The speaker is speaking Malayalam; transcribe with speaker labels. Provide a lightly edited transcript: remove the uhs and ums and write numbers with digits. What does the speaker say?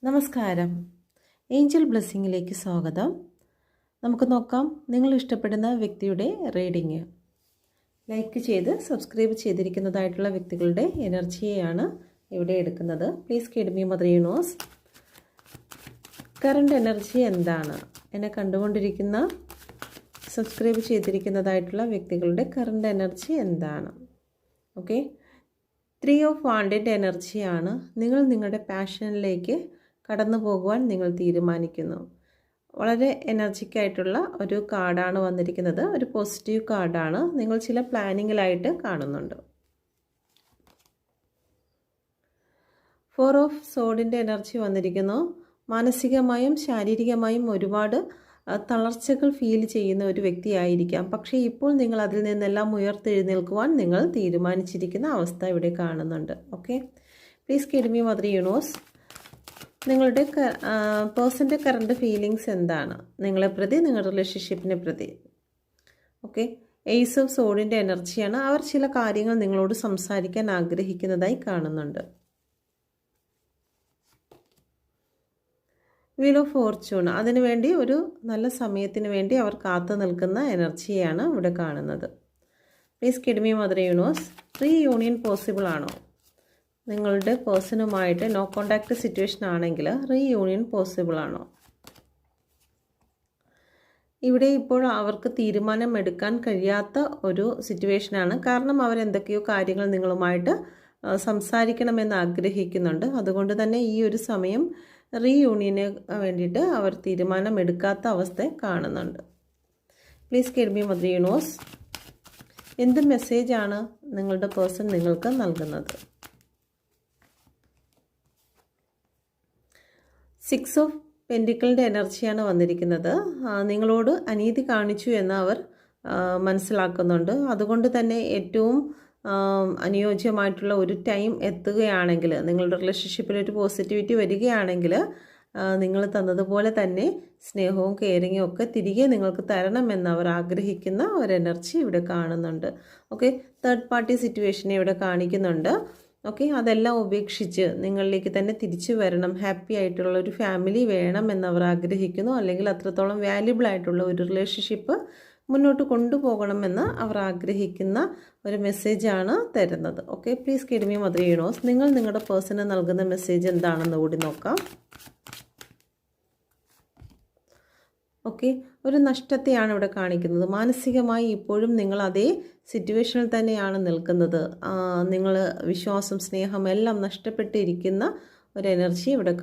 Speaker 1: നമസ്കാരം. ഏഞ്ചൽ ബ്ലെസ്സിങ്ങിലേക്ക് സ്വാഗതം. നമുക്ക് നോക്കാം നിങ്ങൾ ഇഷ്ടപ്പെടുന്ന വ്യക്തിയുടെ റീഡിങ്. ലൈക്ക് ചെയ്ത് സബ്സ്ക്രൈബ് ചെയ്തിരിക്കുന്നതായിട്ടുള്ള വ്യക്തികളുടെ എനർജിയെയാണ് ഇവിടെ എടുക്കുന്നത്. Please guide me mother universe. Current energy എന്താണ്? എന്നെ കണ്ടുകൊണ്ടിരിക്കുന്ന സബ്സ്ക്രൈബ് ചെയ്തിരിക്കുന്നതായിട്ടുള്ള വ്യക്തികളുടെ കറണ്ട് എനർജി എന്താണ്? ഓക്കെ, 3 ഓഫ് വാണ്ടിൻ്റെ എനർജിയാണ്. നിങ്ങൾ നിങ്ങളുടെ പാഷനിലേക്ക് കടന്നു പോകുവാൻ നിങ്ങൾ തീരുമാനിക്കുന്നു. വളരെ എനർജിക്കായിട്ടുള്ള ഒരു കാർഡാണ് വന്നിരിക്കുന്നത്. ഒരു പോസിറ്റീവ് കാർഡാണ്. നിങ്ങൾ ചില പ്ലാനിങ്ങിലായിട്ട് കാണുന്നുണ്ട്. 4 ഓഫ് സോഡിൻ്റെ എനർജി വന്നിരിക്കുന്നു. മാനസികമായും ശാരീരികമായും ഒരുപാട് തളർച്ചകൾ ഫീൽ ചെയ്യുന്ന ഒരു വ്യക്തിയായിരിക്കാം. പക്ഷേ ഇപ്പോൾ നിങ്ങൾ അതിൽ നിന്നെല്ലാം ഉയർത്തെഴുന്നേൽക്കുവാൻ നിങ്ങൾ തീരുമാനിച്ചിരിക്കുന്ന അവസ്ഥ ഇവിടെ കാണുന്നുണ്ട്. Okay, please guide me mother universe. നിങ്ങളുടെ പേഴ്സൻ്റെ കറണ്ട് ഫീലിങ്സ് എന്താണ് നിങ്ങളെ പ്രതി, നിങ്ങളുടെ റിലേഷൻഷിപ്പിനെ പ്രതി? ഓക്കെ, ഏസ് ഓഫ് സോഡിൻ്റെ എനർജിയാണ്. അവർ ചില കാര്യങ്ങൾ നിങ്ങളോട് സംസാരിക്കാൻ ആഗ്രഹിക്കുന്നതായി കാണുന്നുണ്ട്. വീൽ ഓഫ് ഫോർച്യൂൺ, അതിനുവേണ്ടി ഒരു നല്ല സമയത്തിന് വേണ്ടി അവർ കാത്തു നിൽക്കുന്ന എനർജിയാണ് ഇവിടെ കാണുന്നത്. Please guide me mother universe. Reunion possible ആണോ? നിങ്ങളുടെ പേഴ്സണുമായിട്ട് നോ കോണ്ടാക്ട് സിറ്റുവേഷൻ ആണെങ്കിൽ റീയൂണിയൻ പോസിബിൾ ആണോ? ഇവിടെ ഇപ്പോൾ അവർക്ക് തീരുമാനം എടുക്കാൻ കഴിയാത്ത ഒരു സിറ്റുവേഷനാണ്. കാരണം അവരെന്തൊക്കെയോ കാര്യങ്ങൾ നിങ്ങളുമായിട്ട് സംസാരിക്കണമെന്ന് ആഗ്രഹിക്കുന്നുണ്ട്. അതുകൊണ്ട് തന്നെ ഈ ഒരു സമയം റീയൂണിയന് വേണ്ടിയിട്ട് അവർ തീരുമാനം എടുക്കാത്ത അവസ്ഥ കാണുന്നുണ്ട്. Please guide me mother universe. എന്ത് മെസ്സേജാണ് നിങ്ങളുടെ പേഴ്സൺ നിങ്ങൾക്ക് നൽകുന്നത്? 6 ഓഫ് പെൻറ്റിക്കിളിൻ്റെ എനർജിയാണ് വന്നിരിക്കുന്നത്. നിങ്ങളോട് അനീതി കാണിച്ചു എന്ന് അവർ മനസ്സിലാക്കുന്നുണ്ട്. അതുകൊണ്ട് തന്നെ ഏറ്റവും അനുയോജ്യമായിട്ടുള്ള ഒരു ടൈം എത്തുകയാണെങ്കിൽ, നിങ്ങളുടെ റിലേഷൻഷിപ്പിൽ ഒരു പോസിറ്റിവിറ്റി വരികയാണെങ്കിൽ നിങ്ങൾ തന്നതുപോലെ തന്നെ സ്നേഹവും കെയറിങ്ങും ഒക്കെ തിരികെ നിങ്ങൾക്ക് തരണമെന്ന് അവർ ആഗ്രഹിക്കുന്ന ഒരു എനർജി ഇവിടെ കാണുന്നുണ്ട്. ഓക്കെ, തേർഡ് പാർട്ടി സിറ്റുവേഷനെ ഇവിടെ കാണിക്കുന്നുണ്ട്. ഓക്കെ, അതെല്ലാം ഉപേക്ഷിച്ച് നിങ്ങളിലേക്ക് തന്നെ തിരിച്ചു വരണം, ഹാപ്പി ആയിട്ടുള്ള ഒരു ഫാമിലി വേണം എന്നവർ ആഗ്രഹിക്കുന്നു. അല്ലെങ്കിൽ അത്രത്തോളം വാല്യുബിൾ ആയിട്ടുള്ള ഒരു റിലേഷൻഷിപ്പ് മുന്നോട്ട് കൊണ്ടുപോകണമെന്ന് അവർ ആഗ്രഹിക്കുന്ന ഒരു മെസ്സേജാണ് തരുന്നത്. Okay, please guide me mother universe. നിങ്ങൾ നിങ്ങളുടെ പേഴ്സണ് നൽകുന്ന മെസ്സേജ് എന്താണെന്ന് കൂടി നോക്കാം. ഓക്കെ, ഒരു നഷ്ടത്തെയാണ് ഇവിടെ കാണിക്കുന്നത്. മാനസികമായി ഇപ്പോഴും നിങ്ങൾ അതേ സിറ്റുവേഷനിൽ തന്നെയാണ് നിൽക്കുന്നത്. നിങ്ങൾ വിശ്വാസം, സ്നേഹം എല്ലാം നഷ്ടപ്പെട്ടിരിക്കുന്ന ഒരു എനർജി ഇവിടെ